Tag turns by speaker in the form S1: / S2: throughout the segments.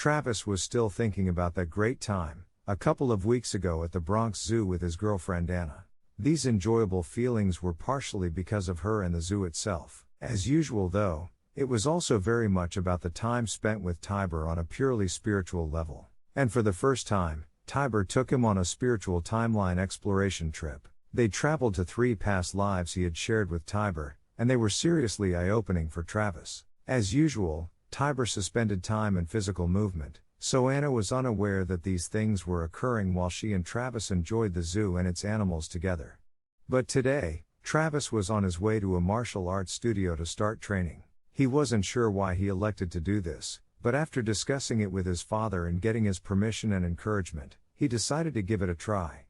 S1: Travis was still thinking about that great time, a couple of weeks ago at the Bronx Zoo with his girlfriend Anna. These enjoyable feelings were partially because of her and the zoo itself. As usual though, it was also very much about the time spent with Tiber on a purely spiritual level. And for the first time, Tiber took him on a spiritual timeline exploration trip. They traveled to 3 past lives he had shared with Tiber, and they were seriously eye-opening for Travis. As usual, Tiber suspended time and physical movement, so Anna was unaware that these things were occurring while she and Travis enjoyed the zoo and its animals together. But today, Travis was on his way to a martial arts studio to start training. He wasn't sure why he elected to do this, but after discussing it with his father and getting his permission and encouragement, he decided to give it a try.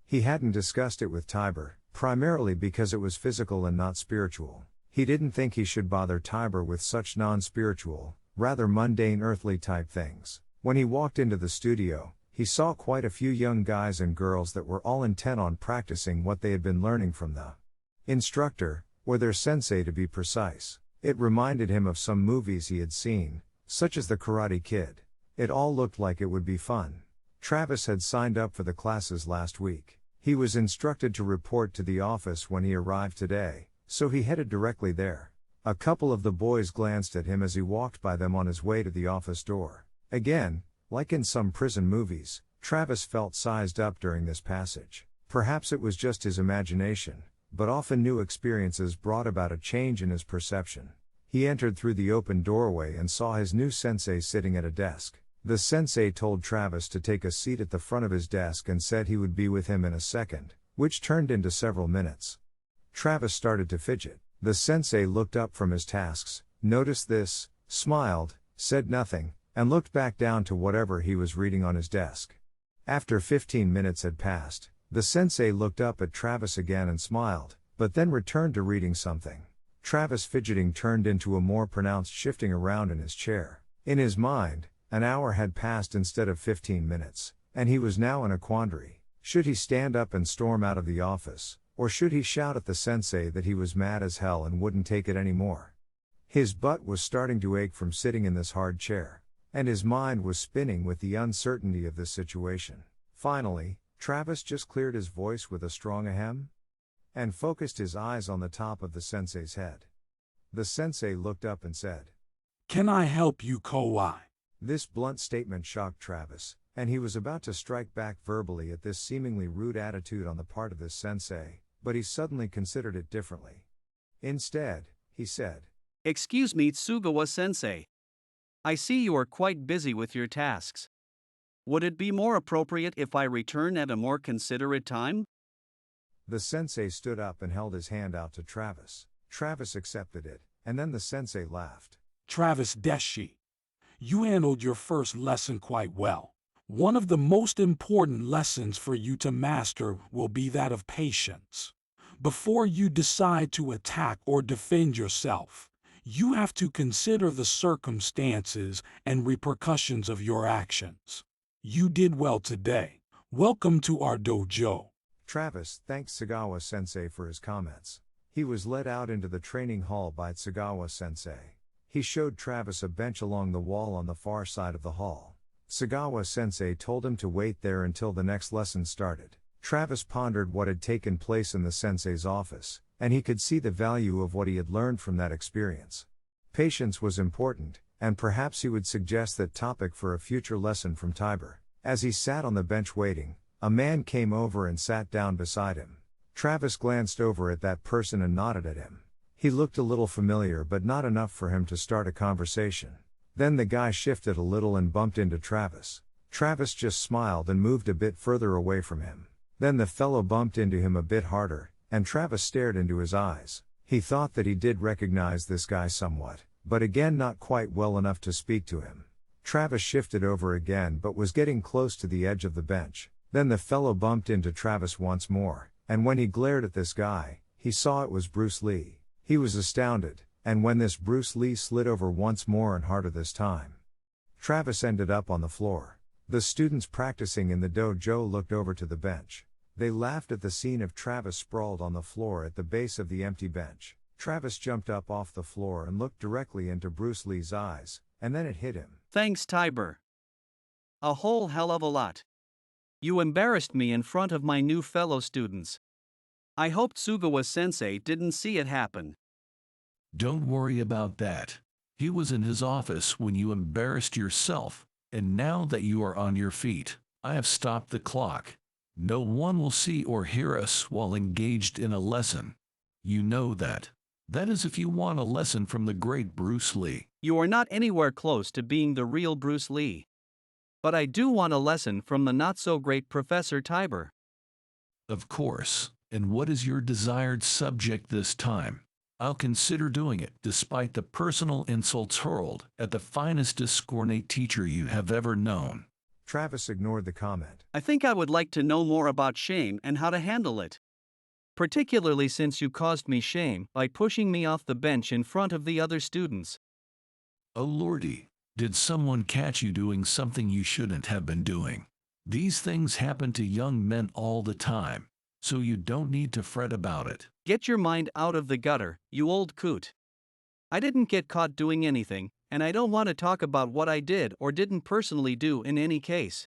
S1: He hadn't discussed it with Tiber, primarily because it was physical and not spiritual. He didn't think he should bother Tiber with such non-spiritual, rather mundane earthly type things. When he walked into the studio, he saw quite a few young guys and girls that were all intent on practicing what they had been learning from the instructor, or their sensei to be precise. It reminded him of some movies he had seen, such as The Karate Kid. It all looked like it would be fun. Travis had signed up for the classes last week. He was instructed to report to the office when he arrived today, so he headed directly there. A couple of the boys glanced at him as he walked by them on his way to the office door. Again, like in some prison movies, Travis felt sized up during this passage. Perhaps it was just his imagination, but often new experiences brought about a change in his perception. He entered through the open doorway and saw his new sensei sitting at a desk. The sensei told Travis to take a seat at the front of his desk and said he would be with him in a second, which turned into several minutes. Travis started to fidget. The sensei looked up from his tasks, noticed this, smiled, said nothing, and looked back down to whatever he was reading on his desk. After 15 minutes had passed, the sensei looked up at Travis again and smiled, but then returned to reading something. Travis' fidgeting turned into a more pronounced shifting around in his chair. In his mind, an hour had passed instead of 15 minutes, and he was now in a quandary. Should he stand up and storm out of the office, or should he shout at the sensei that he was mad as hell and wouldn't take it anymore? His butt was starting to ache from sitting in this hard chair, and his mind was spinning with the uncertainty of this situation. Finally, Travis just cleared his voice with a strong ahem, and focused his eyes on the top of the sensei's head. The sensei looked up and said,
S2: "Can I help you, Kowai?"
S1: This blunt statement shocked Travis, and he was about to strike back verbally at this seemingly rude attitude on the part of this sensei, but he suddenly considered it differently. Instead, he said,
S3: "Excuse me, Tsugawa-sensei. I see you are quite busy with your tasks. Would it be more appropriate if I return at a more considerate time?"
S1: The sensei stood up and held his hand out to Travis. Travis accepted it, and then the sensei laughed.
S2: "Travis Deshi, you handled your first lesson quite well. One of the most important lessons for you to master will be that of patience. Before you decide to attack or defend yourself, you have to consider the circumstances and repercussions of your actions. You did well today. Welcome to our dojo."
S1: Travis thanked Sagawa-sensei for his comments. He was led out into the training hall by Sagawa-sensei. He showed Travis a bench along the wall on the far side of the hall. Sagawa-sensei told him to wait there until the next lesson started. Travis pondered what had taken place in the sensei's office, and he could see the value of what he had learned from that experience. Patience was important, and perhaps he would suggest that topic for a future lesson from Tiber. As he sat on the bench waiting, a man came over and sat down beside him. Travis glanced over at that person and nodded at him. He looked a little familiar but not enough for him to start a conversation. Then the guy shifted a little and bumped into Travis. Travis just smiled and moved a bit further away from him. Then the fellow bumped into him a bit harder, and Travis stared into his eyes. He thought that he did recognize this guy somewhat, but again not quite well enough to speak to him. Travis shifted over again but was getting close to the edge of the bench. Then the fellow bumped into Travis once more, and when he glared at this guy, he saw it was Bruce Lee. He was astounded, and when this Bruce Lee slid over once more and harder this time, Travis ended up on the floor. The students practicing in the dojo looked over to the bench. They laughed at the scene of Travis sprawled on the floor at the base of the empty bench. Travis jumped up off the floor and looked directly into Bruce Lee's eyes, and then it hit him.
S3: "Thanks, Tiber. A whole hell of a lot. You embarrassed me in front of my new fellow students. I hoped Tsugawa-sensei didn't see it happen.
S4: Don't worry about that. He was in his office when you embarrassed yourself, and now that you are on your feet, I have stopped the clock. No one will see or hear us while engaged in a lesson. You know that. That is if you want a lesson from the great Bruce Lee.
S3: You are not anywhere close to being the real Bruce Lee. But I do want a lesson from the not-so-great Professor Tiber.
S4: Of course. And what is your desired subject this time? I'll consider doing it despite the personal insults hurled at the finest discornate teacher you have ever known.
S1: Travis ignored the comment.
S3: I think I would like to know more about shame and how to handle it. Particularly since you caused me shame by pushing me off the bench in front of the other students.
S4: Oh lordy, did someone catch you doing something you shouldn't have been doing? These things happen to young men all the time, so you don't need to fret about it.
S3: Get your mind out of the gutter, you old coot. I didn't get caught doing anything, and I don't want to talk about what I did or didn't personally do in any case.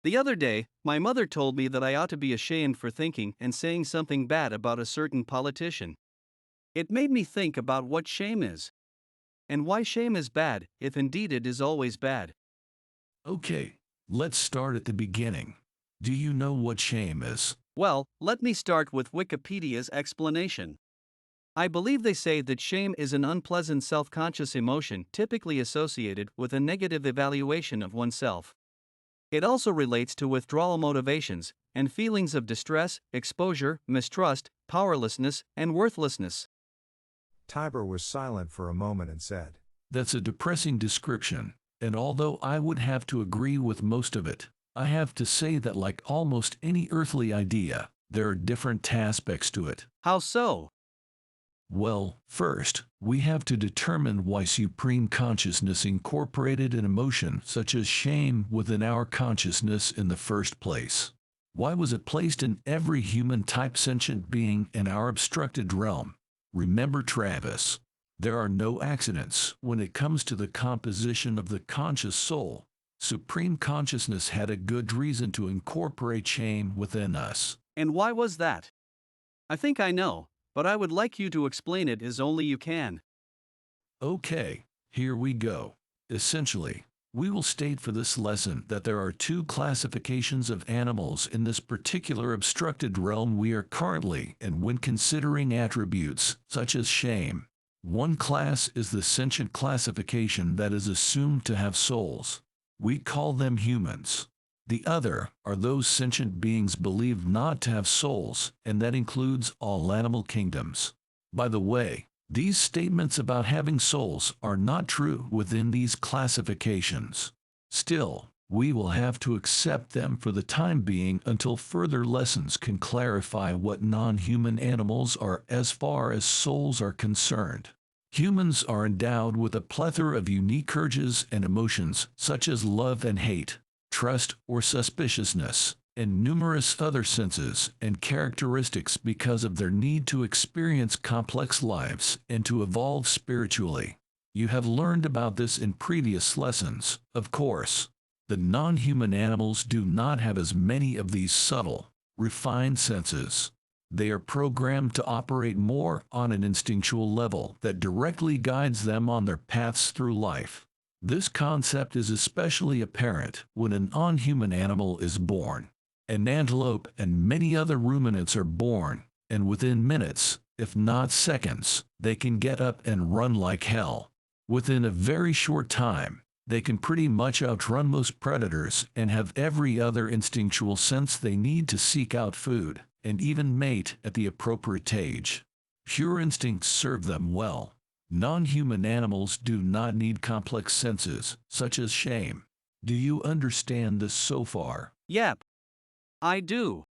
S3: The other day, my mother told me that I ought to be ashamed for thinking and saying something bad about a certain politician. It made me think about what shame is. And why shame is bad, if indeed it is always bad.
S4: Okay, let's start at the beginning. Do you know what shame is?
S3: Well, let me start with Wikipedia's explanation. I believe they say that shame is an unpleasant self-conscious emotion typically associated with a negative evaluation of oneself. It also relates to withdrawal motivations and feelings of distress, exposure, mistrust, powerlessness, and worthlessness.
S1: Tiber was silent for a moment and said,
S4: That's a depressing description, and although I would have to agree with most of it, I have to say that like almost any earthly idea, there are different aspects to it.
S3: How so?
S4: Well, first, we have to determine why supreme consciousness incorporated an emotion such as shame within our consciousness in the first place. Why was it placed in every human-type sentient being in our obstructed realm? Remember, Travis, there are no accidents when it comes to the composition of the conscious soul. Supreme consciousness had a good reason to incorporate shame within us.
S3: And why was that? I think I know, but I would like you to explain it as only you can.
S4: Okay, here we go. Essentially, we will state for this lesson that there are two classifications of animals in this particular obstructed realm we are currently in when considering attributes such as shame. One class is the sentient classification that is assumed to have souls. We call them humans. The other are those sentient beings believed not to have souls, and that includes all animal kingdoms. By the way, these statements about having souls are not true within these classifications. Still, we will have to accept them for the time being until further lessons can clarify what non-human animals are as far as souls are concerned. Humans are endowed with a plethora of unique urges and emotions such as love and hate, trust or suspiciousness, and numerous other senses and characteristics because of their need to experience complex lives and to evolve spiritually. You have learned about this in previous lessons, of course. The non-human animals do not have as many of these subtle, refined senses. They are programmed to operate more on an instinctual level that directly guides them on their paths through life. This concept is especially apparent when a non-human animal is born. An antelope and many other ruminants are born, and within minutes, if not seconds, they can get up and run like hell. Within a very short time, they can pretty much outrun most predators and have every other instinctual sense they need to seek out food, and even mate at the appropriate age. Pure instincts serve them well. Non-human animals do not need complex senses, such as shame. Do you understand this so far?
S3: Yep. I do.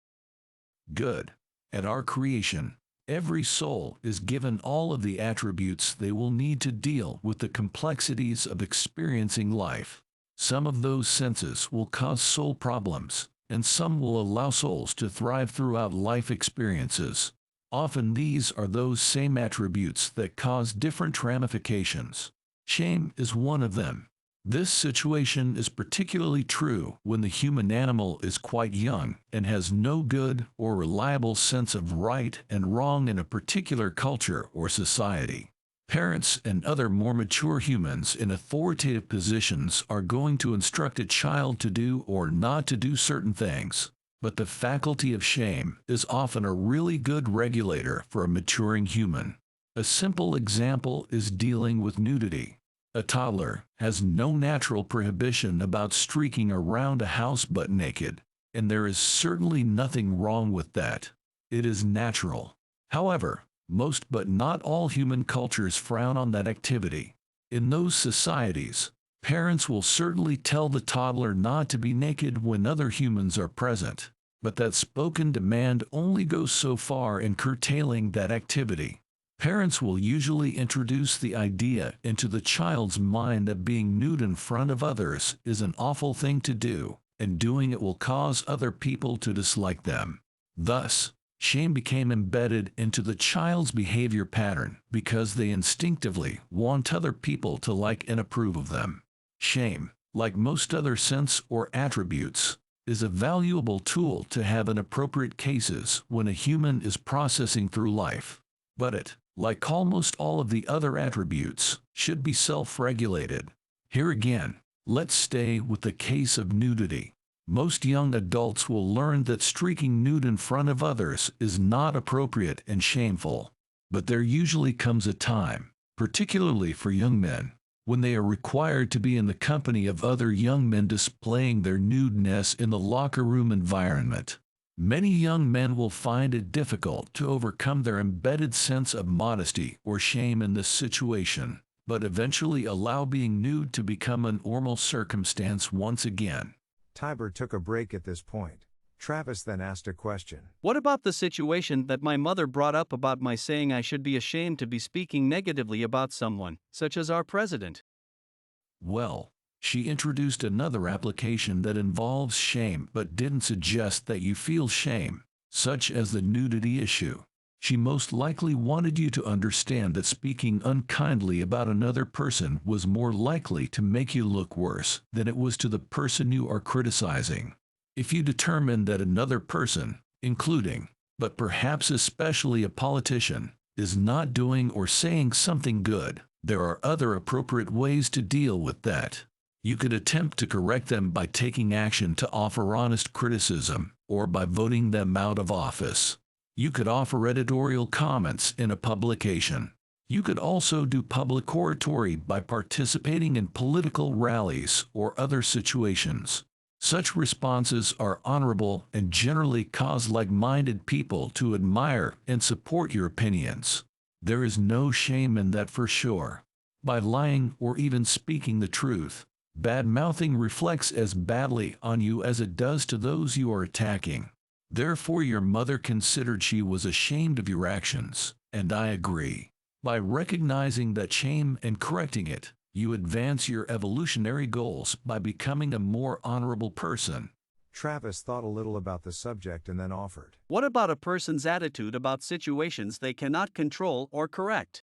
S4: Good. At our creation, every soul is given all of the attributes they will need to deal with the complexities of experiencing life. Some of those senses will cause soul problems, and some will allow souls to thrive throughout life experiences. Often these are those same attributes that cause different ramifications. Shame is one of them. This situation is particularly true when the human animal is quite young and has no good or reliable sense of right and wrong in a particular culture or society. Parents and other more mature humans in authoritative positions are going to instruct a child to do or not to do certain things. But the faculty of shame is often a really good regulator for a maturing human. A simple example is dealing with nudity. A toddler has no natural prohibition about streaking around a house butt naked, and there is certainly nothing wrong with that. It is natural. However, most but not all human cultures frown on that activity. In those societies, parents will certainly tell the toddler not to be naked when other humans are present, but that spoken demand only goes so far in curtailing that activity. Parents will usually introduce the idea into the child's mind that being nude in front of others is an awful thing to do, and doing it will cause other people to dislike them. Thus, shame became embedded into the child's behavior pattern because they instinctively want other people to like and approve of them. Shame, like most other sense or attributes, is a valuable tool to have in appropriate cases when a human is processing through life. But it, like almost all of the other attributes, should be self-regulated. Here again, let's stay with the case of nudity. Most young adults will learn that streaking nude in front of others is not appropriate and shameful. But there usually comes a time, particularly for young men, when they are required to be in the company of other young men displaying their nudeness in the locker room environment. Many young men will find it difficult to overcome their embedded sense of modesty or shame in this situation, but eventually allow being nude to become a normal circumstance once again.
S1: Tiber took a break at this point. Travis then asked a question.
S3: What about the situation that my mother brought up about my saying I should be ashamed to be speaking negatively about someone, such as our president?
S4: Well, she introduced another application that involves shame but didn't suggest that you feel shame, such as the nudity issue. She most likely wanted you to understand that speaking unkindly about another person was more likely to make you look worse than it was to the person you are criticizing. If you determine that another person, including, but perhaps especially a politician, is not doing or saying something good, there are other appropriate ways to deal with that. You could attempt to correct them by taking action to offer honest criticism, or by voting them out of office. You could offer editorial comments in a publication. You could also do public oratory by participating in political rallies or other situations. Such responses are honorable and generally cause like-minded people to admire and support your opinions. There is no shame in that for sure. By lying or even speaking the truth, bad-mouthing reflects as badly on you as it does to those you are attacking. Therefore your mother considered she was ashamed of your actions, and I agree. By recognizing that shame and correcting it, you advance your evolutionary goals by becoming a more honorable person.
S1: Travis thought a little about the subject and then offered.
S3: What about a person's attitude about situations they cannot control or correct?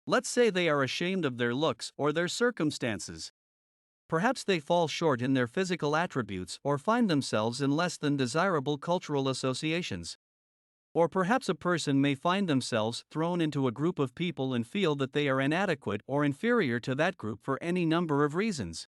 S3: Let's say they are ashamed of their looks or their circumstances. Perhaps they fall short in their physical attributes or find themselves in less than desirable cultural associations. Or perhaps a person may find themselves thrown into a group of people and feel that they are inadequate or inferior to that group for any number of reasons.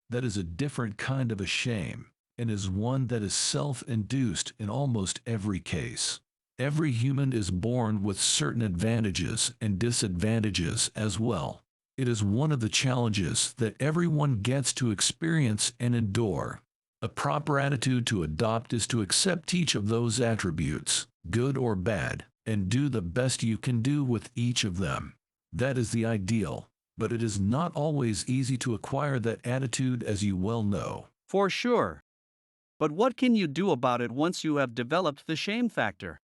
S4: That is a different kind of a shame, and is one that is self-induced in almost every case. Every human is born with certain advantages and disadvantages as well. It is one of the challenges that everyone gets to experience and endure. A proper attitude to adopt is to accept each of those attributes, good or bad, and do the best you can do with each of them. That is the ideal, but it is not always easy to acquire that attitude, as you well know.
S3: For sure. But what can you do about it once you have developed the shame factor?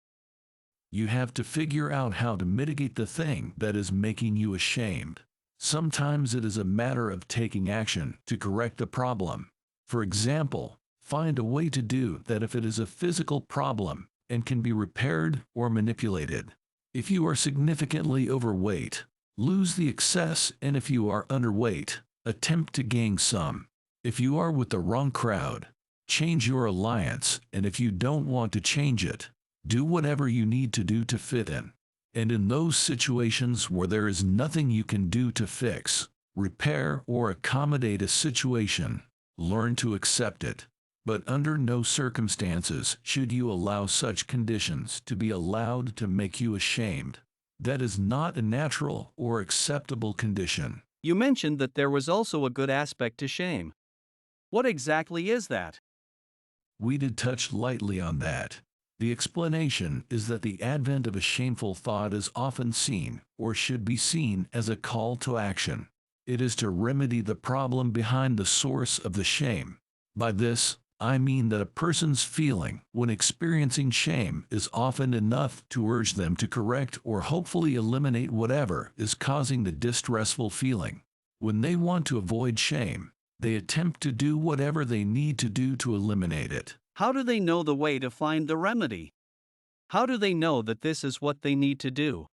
S4: You have to figure out how to mitigate the thing that is making you ashamed. Sometimes it is a matter of taking action to correct the problem. For example, find a way to do that if it is a physical problem and can be repaired or manipulated. If you are significantly overweight, lose the excess, and if you are underweight, Attempt to gain some. If you are with the wrong crowd, change your alliance, and if you don't want to change it, do whatever you need to do to fit in. And in those situations where there is nothing you can do to fix, repair, or accommodate a situation, learn to accept it. But under no circumstances should you allow such conditions to be allowed to make you ashamed. That is not a natural or acceptable condition.
S3: You mentioned that there was also a good aspect to shame. What exactly is that?
S4: We did touch lightly on that. The explanation is that the advent of a shameful thought is often seen, or should be seen, as a call to action. It is to remedy the problem behind the source of the shame. By this, I mean that a person's feeling when experiencing shame is often enough to urge them to correct or hopefully eliminate whatever is causing the distressful feeling. When they want to avoid shame, they attempt to do whatever they need to do to eliminate it.
S3: How do they know the way to find the remedy? How do they know that this is what they need to do?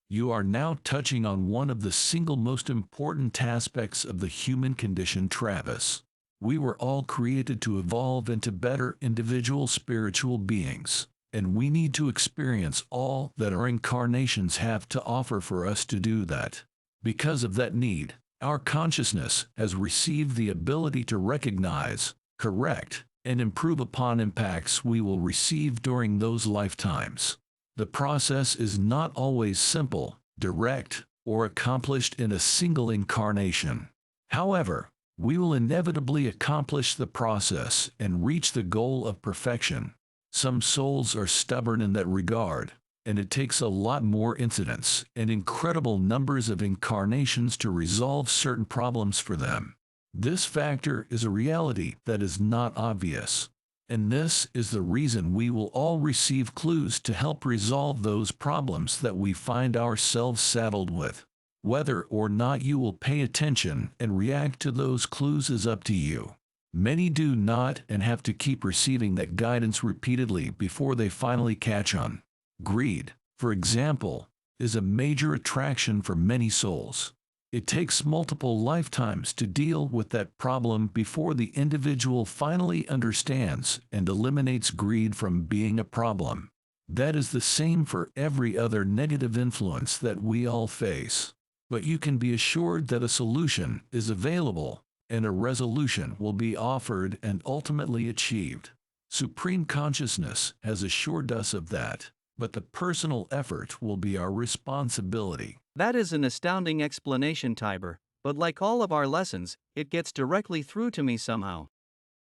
S4: You are now touching on one of the single most important aspects of the human condition, Travis. We were all created to evolve into better individual spiritual beings, and we need to experience all that our incarnations have to offer for us to do that. Because of that need, our consciousness has received the ability to recognize, correct, and improve upon impacts we will receive during those lifetimes. The process is not always simple, direct, or accomplished in a single incarnation. However, we will inevitably accomplish the process and reach the goal of perfection. Some souls are stubborn in that regard, and it takes a lot more incidents and incredible numbers of incarnations to resolve certain problems for them. This factor is a reality that is not obvious, and this is the reason we will all receive clues to help resolve those problems that we find ourselves saddled with. Whether or not you will pay attention and react to those clues is up to you. Many do not and have to keep receiving that guidance repeatedly before they finally catch on. Greed, for example, is a major attraction for many souls. It takes multiple lifetimes to deal with that problem before the individual finally understands and eliminates greed from being a problem. That is the same for every other negative influence that we all face. But you can be assured that a solution is available, and a resolution will be offered and ultimately achieved. Supreme Consciousness has assured us of that, but the personal effort will be our responsibility.
S3: That is an astounding explanation, Tiber, but like all of our lessons, it gets directly through to me somehow.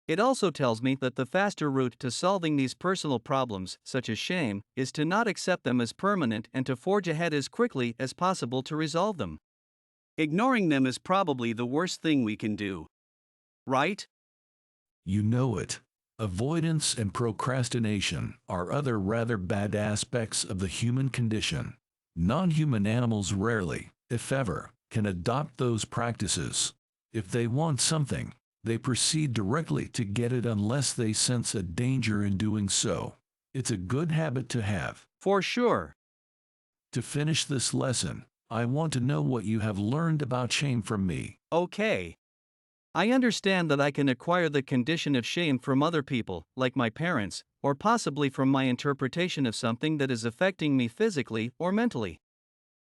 S3: It also tells me that the faster route to solving these personal problems, such as shame, is to not accept them as permanent and to forge ahead as quickly as possible to resolve them. Ignoring them is probably the worst thing we can do. Right?
S4: You know it. Avoidance and procrastination are other rather bad aspects of the human condition. Non-human animals rarely, if ever, can adopt those practices. If they want something, they proceed directly to get it unless they sense a danger in doing so. It's a good habit to have.
S3: For sure.
S4: To finish this lesson, I want to know what you have learned about shame from me.
S3: Okay. I understand that I can acquire the condition of shame from other people, like my parents, or possibly from my interpretation of something that is affecting me physically or mentally.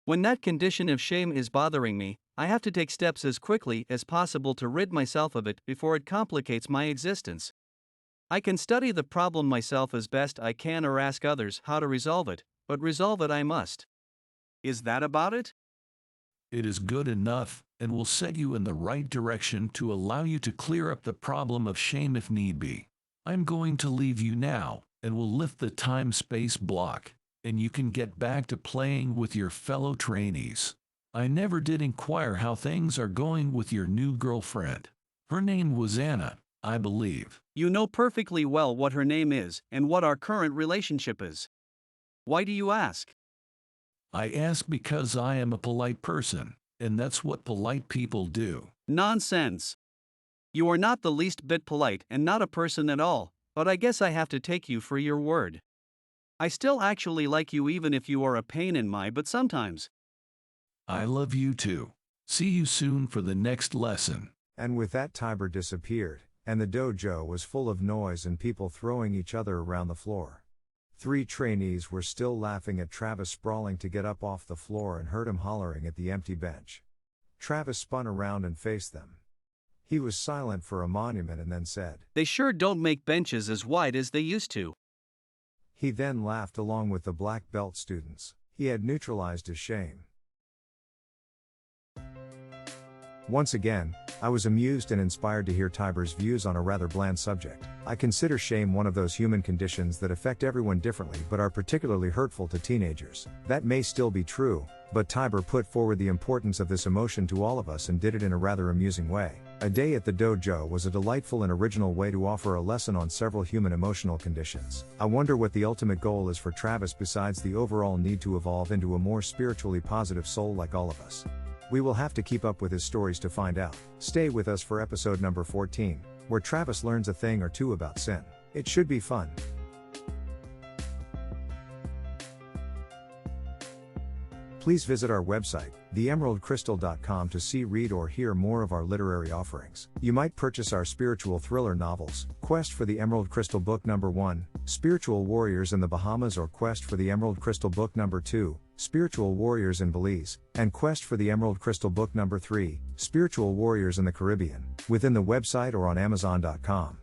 S3: When that condition of shame is bothering me, I have to take steps as quickly as possible to rid myself of it before it complicates my existence. I can study the problem myself as best I can or ask others how to resolve it, but resolve it I must. Is that about it?
S4: It is good enough, and will set you in the right direction to allow you to clear up the problem of shame if need be. I'm going to leave you now, and will lift the time-space block, and you can get back to playing with your fellow trainees. I never did inquire how things are going with your new girlfriend. Her name was Anna, I believe.
S3: You know perfectly well what her name is and what our current relationship is. Why do you ask?
S4: I ask because I am a polite person, and that's what polite people do.
S3: Nonsense. You are not the least bit polite and not a person at all, but I guess I have to take you for your word. I still actually like you even if you are a pain in my butt sometimes.
S4: I love you too. See you soon for the next lesson.
S1: And with that, Tiber disappeared, and the dojo was full of noise and people throwing each other around the floor. 3 trainees were still laughing at Travis sprawling to get up off the floor and heard him hollering at the empty bench. Travis spun around and faced them. He was silent for a monument and then said,
S3: "They sure don't make benches as wide as they used to."
S1: He then laughed along with the black belt students. He had neutralized his shame. Once again, I was amused and inspired to hear Tiber's views on a rather bland subject. I consider shame one of those human conditions that affect everyone differently but are particularly hurtful to teenagers. That may still be true, but Tiber put forward the importance of this emotion to all of us and did it in a rather amusing way. A day at the dojo was a delightful and original way to offer a lesson on several human emotional conditions. I wonder what the ultimate goal is for Travis besides the overall need to evolve into a more spiritually positive soul like all of us. We will have to keep up with his stories to find out. Stay with us for episode number 14, where Travis learns a thing or two about sin. It should be fun. Please visit our website, theemeraldcrystal.com, to see, read, or hear more of our literary offerings. You might purchase our spiritual thriller novels, Quest for the Emerald Crystal Book Number 1, Spiritual Warriors in the Bahamas, or Quest for the Emerald Crystal Book Number 2, Spiritual Warriors in Belize, and Quest for the Emerald Crystal Book Number 3, Spiritual Warriors in the Caribbean, within the website or on Amazon.com.